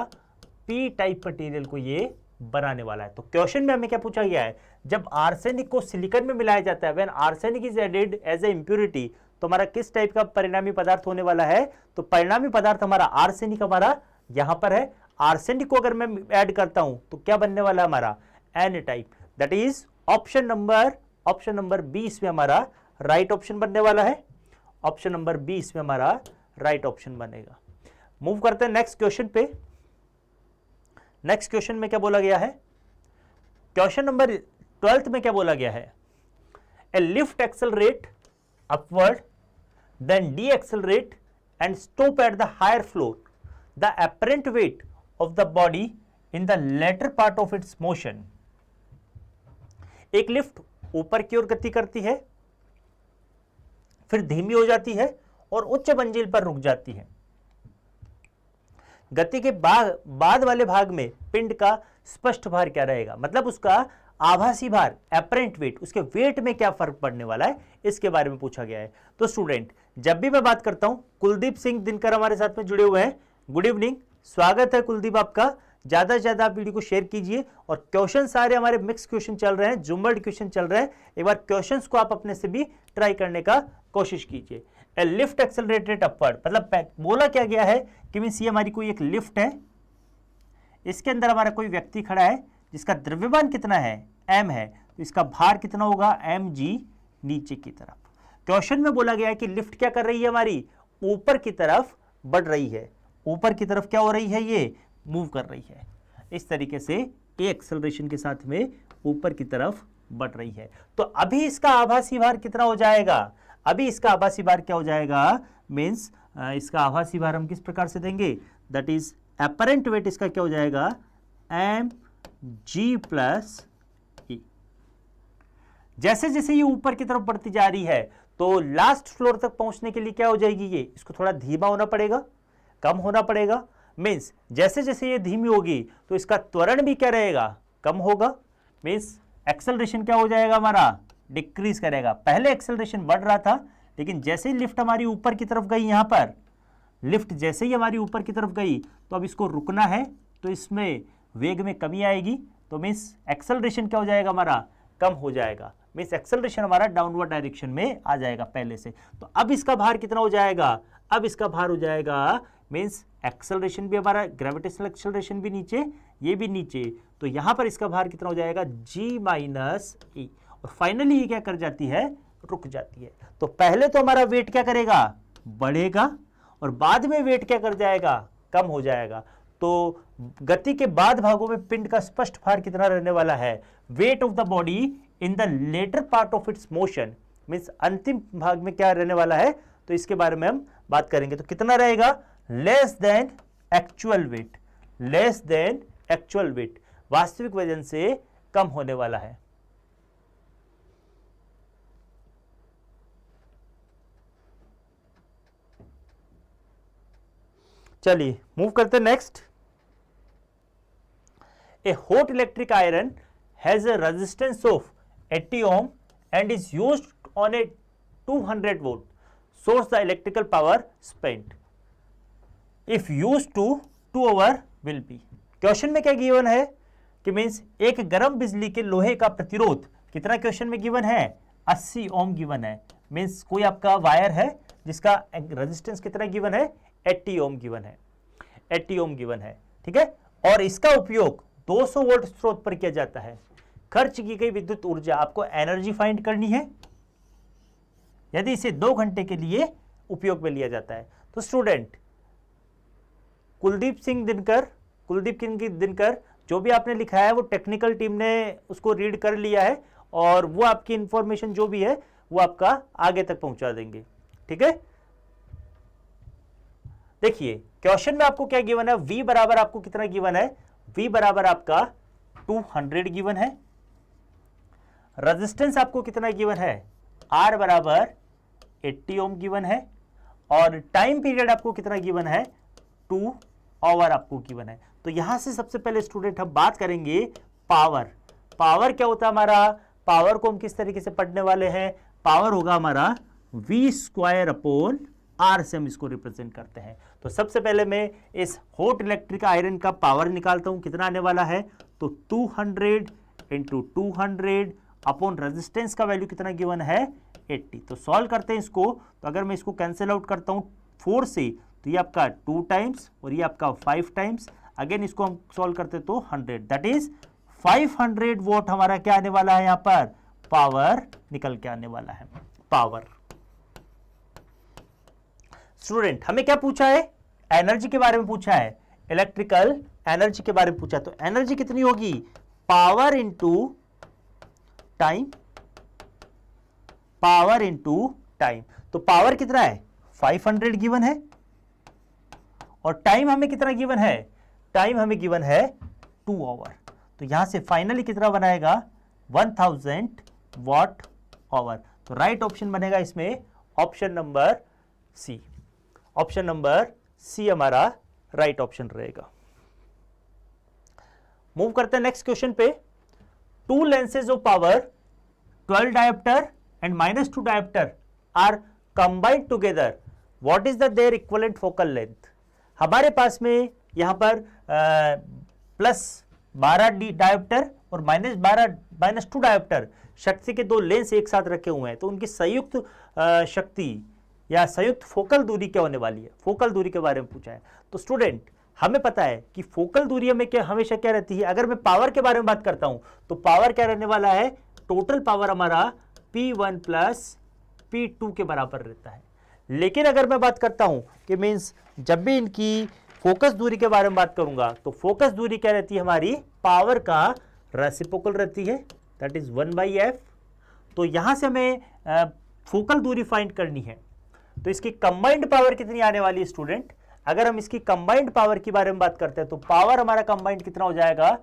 पी टाइप मटेरियल को ये बनाने वाला है। तो क्वेश्चन में हमें क्या पूछा गया है, जब आर्सेनिक को सिलिकॉन में मिलाया जाता है, when arsenic is added as a impurity, तो हमारा किस टाइप का परिणामी पदार्थ होने वाला है। तो परिणामी पदार्थ हमारा आर्सेनिक हमारा यहां पर है। आर्सेनिक को अगर मैं ऐड करता हूं तो क्या बनने वाला है हमारा, N type, that is option number 20 में हमारा राइट ऑप्शन बनने वाला है। ऑप्शन नंबर 20 में हमारा राइट ऑप्शन बनेगा। मूव करते हैं नेक्स्ट क्वेश्चन पे। नेक्स्ट क्वेश्चन में क्या बोला गया है, क्वेश्चन नंबर 12 में क्या बोला गया है, a lift accelerate upward then decelerate and stop at the higher floor, the apparent weight of the body in the latter part of its motion। एक लिफ्ट ऊपर की ओर गति करती है, फिर धीमी हो जाती है और उच्च मंजिल पर रुक जाती है। गति के बाद वाले भाग में पिंड का स्पष्ट भार क्या रहेगा, मतलब उसका आभासी भार एपरेंट वेट, उसके वेट में क्या फर्क पड़ने वाला है, इसके बारे में पूछा गया है। तो स्टूडेंट, जब भी मैं बात करता हूं, कुलदीप सिंह दिनकर हमारे साथ में जुड़े हुए हैं। गुड इवनिंग, स्वागत है कुलदीप आपका। ज्यादा से ज्यादा आप वीडियो को शेयर कीजिए और क्वेश्चन सारे हमारे मिक्स क्वेश्चन चल रहे हैं, जुम्बल्ड क्वेश्चन चल रहे हैं। एक बार क्वेश्चंस को आप अपने से भी ट्राई करने का कोशिश कीजिए। ए लिफ्ट एक्सेलरेटेड अपवर्ड, मतलब बोला क्या गया है कि मींस ये हमारी कोई एक लिफ्ट है, इसके अंदर हमारा कोई व्यक्ति खड़ा है जिसका द्रव्यमान कितना है, m है, तो इसका भार कितना होगा, mg, नीचे की तरफ। क्वेश्चन में बोला गया है कि लिफ्ट क्या कर रही है, हमारी ऊपर की तरफ बढ़ रही है, ऊपर की तरफ क्या हो रही है, ये मूव कर रही है। इस तरीके से ए एक्सेलरेशन के साथ में ऊपर की तरफ बढ़ रही है। तो अभी इसका आभासी भार कितना हो जाएगा, अभी इसका आभासी भार क्या हो जाएगा, मीन्स इसका आभासी भार हम किस प्रकार से देंगे, दैट इज एपरेंट वेट इसका क्या हो जाएगा, mg प्लस e। जैसे जैसे ये ऊपर की तरफ बढ़ती जा रही है तो लास्ट फ्लोर तक पहुंचने के लिए क्या हो जाएगी, ये इसको थोड़ा धीमा होना पड़ेगा, कम होना पड़ेगा। मीन्स जैसे जैसे ये धीमी होगी तो इसका त्वरण भी क्या रहेगा, कम होगा। मीन्स एक्सेलरेशन क्या हो जाएगा, हमारा डिक्रीज करेगा। पहले एक्सेलरेशन बढ़ रहा था, लेकिन जैसे ही लिफ्ट हमारी ऊपर की तरफ गई, यहां पर लिफ्ट जैसे ही हमारी ऊपर की तरफ गई तो अब इसको रुकना है, तो इसमें वेग में कमी आएगी, तो मीन्स एक्सेलरेशन क्या हो जाएगा, हमारा कम हो जाएगा। मीन्स एक्सेलरेशन हमारा डाउनवर्ड डायरेक्शन में आ जाएगा पहले से। तो अब इसका भार कितना हो जाएगा, अब इसका भार हो जाएगा, मीन्स एक्सेलरेशन भी हमारा, ग्रेविटेशनल एक्सेलरेशन भी नीचे, ये भी नीचे, तो यहां पर इसका भार कितना हो जाएगा, g माइनस e। और फाइनली ये क्या कर जाती है, रुक जाती है। तो पहले तो हमारा वेट क्या करेगा, बढ़ेगा, और बाद में वेट क्या कर जाएगा, कम हो जाएगा। तो गति के बाद भागों में पिंड का स्पष्ट भार कितना रहने वाला है, weight of the body in the latter part of its motion, means अंतिम भाग में क्या रहने वाला है, तो इसके बारे में हम बात करेंगे। तो कितना रहेगा, less than actual wait, less than actual wait, वास्तविक वजन से कम होने वाला है। चलिए मूव करते हैं next. A hot electric iron has a resistance of 80 ohm and is used on a 200 volt source, the electrical power spent if used to 2 hour will be। Question में क्या गिवन है कि मीन्स एक गर्म बिजली के लोहे का प्रतिरोध कितना क्वेश्चन में गिवन है, 80 ओम गिवन है। मीन्स कोई आपका वायर है जिसका रेजिस्टेंस कितना गिवन है, 80 ओम गिवन है, 80 ओम गिवन है, ठीक है। और इसका उपयोग 200 वोल्ट स्रोत पर किया जाता है। खर्च की गई विद्युत ऊर्जा, आपको एनर्जी फाइंड करनी है यदि इसे 2 घंटे के लिए उपयोग में लिया जाता है। तो स्टूडेंट, कुलदीप दिनकर जो भी आपने लिखा है वो टेक्निकल टीम ने उसको रीड कर लिया है और वो आपकी इंफॉर्मेशन जो भी है वो आपका आगे तक पहुंचा देंगे, ठीक है। देखिए क्वेश्चन में आपको क्या गिवन है, V बराबर आपको कितना गिवन है, V बराबर आपका 200 गिवन है। रेजिस्टेंस आपको कितना गिवन है, R बराबर 80 ओम गिवन है। और टाइम पीरियड आपको कितना गिवन है, 2 आवर आपको गिवन है। तो यहां से सबसे पहले स्टूडेंट हम बात करेंगे पावर। पावर क्या होता है हमारा, पावर को हम किस तरीके से पढ़ने वाले हैं, पावर होगा हमारा V² अपॉन R से हम इसको रिप्रेजेंट करते हैं। तो सबसे पहले मैं इस हॉट इलेक्ट्रिक आयरन का पावर निकालता हूं, कितना आने वाला है, तो 200 इंटू 200 अपॉन रेजिस्टेंस का वैल्यू कितना गिवन है, 80। तो सॉल्व करते हैं इसको, तो अगर मैं इसको कैंसिल आउट करता हूं 4 से, तो ये आपका 2 टाइम्स और ये आपका 5 टाइम्स। अगेन इसको हम सॉल्व करते तो 100, दैट इज 500 वोट हमारा क्या आने वाला है, यहां पर पावर निकल के आने वाला है, पावर। स्टूडेंट हमें क्या पूछा है, एनर्जी के बारे में पूछा है, इलेक्ट्रिकल एनर्जी के बारे में पूछा। तो एनर्जी कितनी होगी, power into time, power into time. तो पावर कितना है, 500 गिवन है और टाइम हमें कितना गिवन है, टाइम हमें गिवन है 2 आवर। तो यहां से फाइनली कितना बनाएगा, 1000 वॉट आवर। तो राइट ऑप्शन बनेगा इसमें option number C. Option number C हमारा राइट ऑप्शन रहेगा। मूव करते हैं नेक्स्ट क्वेश्चन पे। Two lenses of power 12 dioptre and -2 dioptre are combined together, what is the their equivalent focal length. हमारे पास में यहां पर +12 डायोप्टर और -2 डायोप्टर शक्ति के दो लेंस एक साथ रखे हुए हैं, तो उनकी संयुक्त शक्ति या संयुक्त फोकल दूरी क्या होने वाली है, फोकल दूरी के बारे में पूछा है। तो स्टूडेंट हमें पता है कि फोकल दूरी हमें क्या हमेशा क्या रहती है। अगर मैं पावर के बारे में बात करता हूं तो पावर क्या रहने वाला है, टोटल पावर हमारा P1 प्लस P2 के बराबर रहता है। लेकिन अगर मैं बात करता हूं कि मीन्स जब भी इनकी फोकस दूरी के बारे में बात करूंगा तो फोकस दूरी क्या रहती है, हमारी पावर का रेसिप्रोकल रहती है, दैट इज 1/f। तो यहां से हमें फोकल दूरी फाइंड करनी है। तो इसकी कंबाइंड पावर कितनी आने वाली है स्टूडेंट। अगर हम इसकी कंबाइंड पावर के बारे में बात करते हैं तो पावर हमारा कंबाइंड कितना हो जाएगा,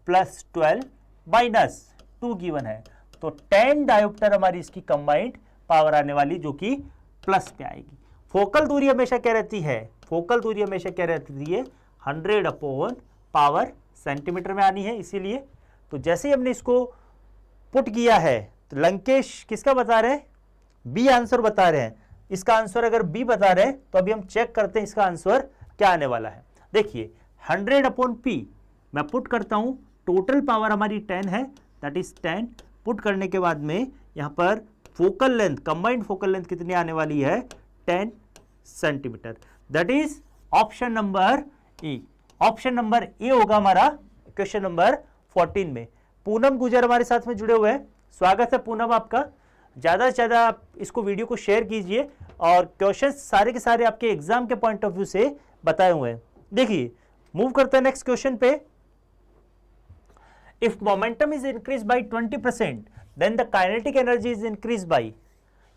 +12 -2 गिवन है, तो 10 डायोप्टर हमारी इसकी कंबाइंड पावर आने वाली, जो कि प्लस पे आएगी। फोकल दूरी हमेशा क्या रहती है, फोकल दूरी हमेशा क्या रहती है, 100/पावर सेंटीमीटर में आनी है। इसीलिए तो जैसे ही हमने इसको पुट किया है तो लंकेश किसका बता रहे हैं, बी आंसर बता रहे हैं। इसका आंसर अगर बी बता रहे हैं तो अभी हम चेक करते हैं इसका आंसर क्या आने वाला है। देखिए 100/P मैं पुट करता हूं, टोटल पावर हमारी 10 है, दैट इज 10। पुट करने के बाद में यहां पर focal length, combined focal length कितनी आने वाली है, 10 centimetre, that is option number A. Option number A होगा हमारा क्वेश्चन नंबर 14 में। पूनम गुजर हमारे साथ में जुड़े हुए हैं, स्वागत है पूनम आपका। ज़्यादा से ज़्यादा आप इसको वीडियो को शेयर कीजिए और क्वेश्चन सारे के सारे आपके एग्जाम के पॉइंट ऑफ व्यू से बताए हुए हैं। देखिए मूव करते हैं नेक्स्ट क्वेश्चन पे। If momentum is increase by 20% then the kinetic energy is increase by,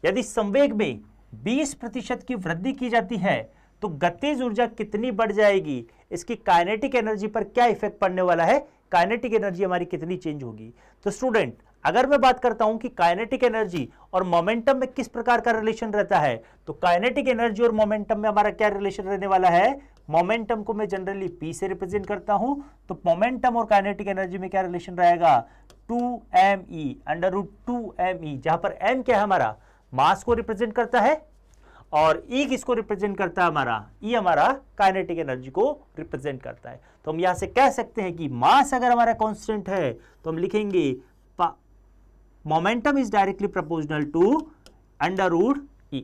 यदि संवेग में 20% की वृद्धि की जाती है तो गतिज ऊर्जा कितनी बढ़ जाएगी, इसकी काइनेटिक एनर्जी पर क्या इफेक्ट पड़ने वाला है, काइनेटिक एनर्जी हमारी कितनी चेंज होगी। तो स्टूडेंट अगर मैं बात करता हूं कि काइनेटिक एनर्जी और मोमेंटम में किस प्रकार का रिलेशन रहता है, तो काइनेटिक एनर्जी और मोमेंटम में हमारा क्या रिलेशन रहने वाला है, मोमेंटम को मैं जनरली P से रिप्रेजेंट करता हूं, तो मोमेंटम और काइनेटिक एनर्जी में क्या रिलेशन रहेगा, 2me √2me, जहां पर m क्या है हमारा मास को रिप्रेजेंट करता है और E किसको रिप्रेजेंट करता है, हमारा E हमारा काइनेटिक एनर्जी को रिप्रेजेंट करता है। तो हम यहां से कह सकते हैं कि मास अगर हमारा कांस्टेंट है तो हम लिखेंगे momentum is directly proportional to √E।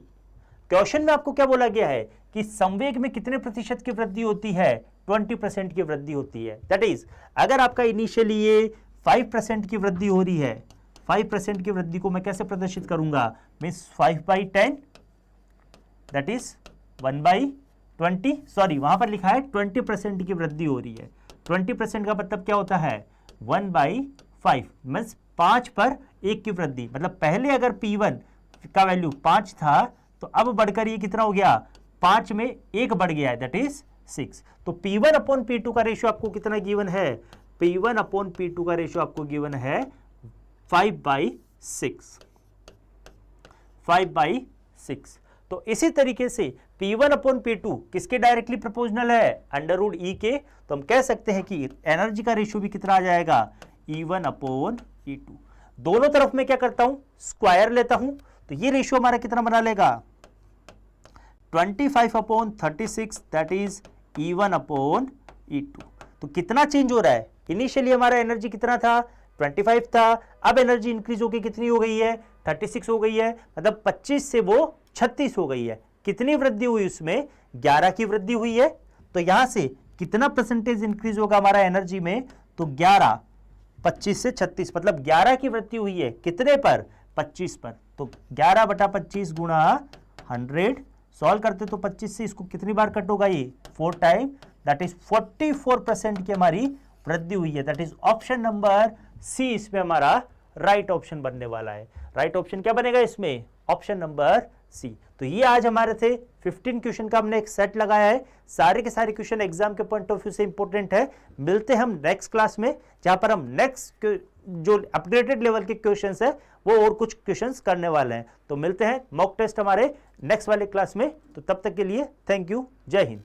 Question में आपको क्या बोला गया है कि संवेग में कितने प्रतिशत की वृद्धि होती है, 20% की वृद्धि होती है। दैट इज अगर आपका इनिशियली ये 5% की वृद्धि हो रही है, 5% की वृद्धि को मैं कैसे प्रदर्शित करूंगा, मीन्स 5/10, दैट इज 1/20, सॉरी वहां पर लिखा है 20% की वृद्धि हो रही है। 20% का मतलब क्या होता है, 1/5 मीन्स 5 पर 1 की वृद्धि, मतलब पहले अगर P1 का वैल्यू 5 था तो अब बढ़कर ये कितना हो गया, 5 में 1 बढ़ गया है, दैट इज 6। तो P1/P2 का रेशियो आपको कितना गिवन है, P1/P2 का रेशियो आपको गिवन है 5/6, 5/6। तो इसी तरीके से P1/P2 किसके डायरेक्टली प्रोपोर्शनल है, √E के। तो हम कह सकते हैं कि एनर्जी का रेशियो भी कितना आ जाएगा, E1/E2। दोनों तरफ में क्या करता हूं, स्क्वायर लेता हूं, तो ये रेशियो हमारा कितना बना लेगा, 25/36, दैट इज E1/E2। तो कितना चेंज हो रहा है, इनिशियली हमारा एनर्जी कितना था, 25 था, अब एनर्जी इंक्रीज होकर कितनी हो गई है, 36 हो गई है, मतलब 25 से वो 36 हो गई है। कितनी वृद्धि हुई उसमें, 11 की वृद्धि हुई है। तो यहां से कितना परसेंटेज इंक्रीज होगा हमारा एनर्जी में, तो 11, 25 से 36, मतलब 11 की वृद्धि हुई है, कितने पर, 25 पर। तो 11/25 गुणा 100, सॉल्व करते तो 25 से इसको कितनी बार कट होगा, ये 4 टाइम, दैट इज 44% की हमारी वृद्धि हुई है। That is option number C इसमें हमारा राइट ऑप्शन बनने वाला है। राइट ऑप्शन क्या बनेगा इसमें, ऑप्शन नंबर सी। तो ये आज हमारे थे 15 क्वेश्चन का हमने एक सेट लगाया है, सारे के सारे क्वेश्चन एग्जाम के पॉइंट ऑफ व्यू से इंपॉर्टेंट है। मिलते हैं हम नेक्स्ट क्लास में, जहां पर हम नेक्स्ट जो अपग्रेडेड लेवल के क्वेश्चंस है वो और कुछ क्वेश्चंस करने वाले हैं। तो मिलते हैं मॉक टेस्ट हमारे नेक्स्ट वाले क्लास में। तो तब तक के लिए थैंक यू, जय हिंद।